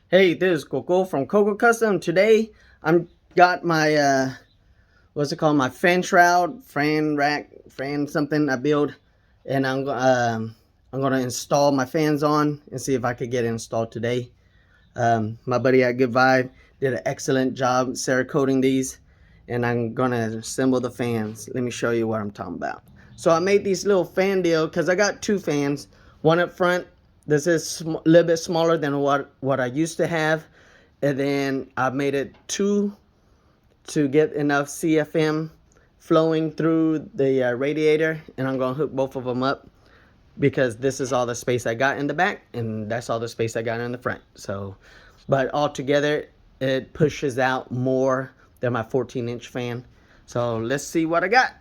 Hey, this is Coco from Coco Custom. Today I'm got my what's it called? My fan shroud, fan rack, fan something I build, and I'm gonna install my fans on and see if I could get it installed today. My buddy at Good Vibe did an excellent job cerakoting these, and I'm gonna assemble the fans. Let me show you what I'm talking about. So I made these little fan deal because I got two fans, one up front. This is a little bit smaller than what I used to have, and then I made it two to get enough CFM flowing through the radiator, and I'm gonna hook both of them up because this is all the space I got in the back, and that's all the space I got in the front. So, but all together, it pushes out more than my 14-inch fan. So let's see what I got.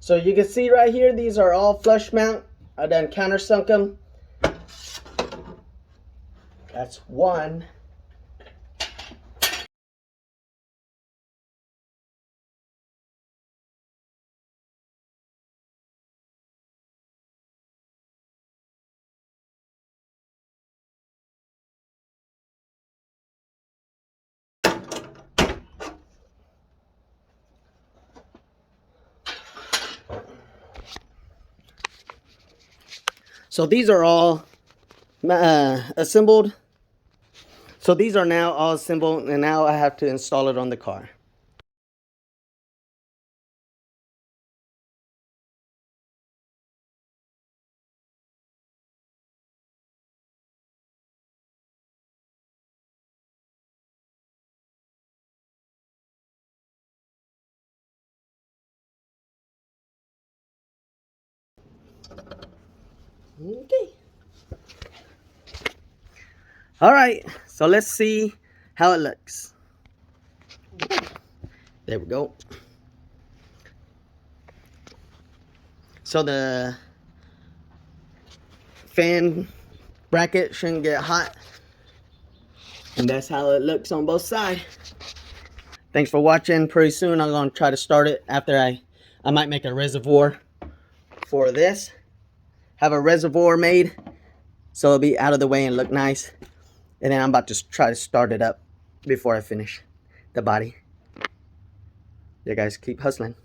So you can see right here, these are all flush mount. I done countersunk them. That's one. So these are all assembled. So these are now all assembled, and now I have to install it on the car. Okay. All right, so let's see how it looks. There we go. So the fan bracket shouldn't get hot, and that's how it looks on both sides. Thanks for watching. Pretty soon I'm gonna try to start it after I might make a reservoir for this. Have a reservoir made so it'll be out of the way and look nice. And then I'm about to try to start it up before I finish the body. You guys keep hustling.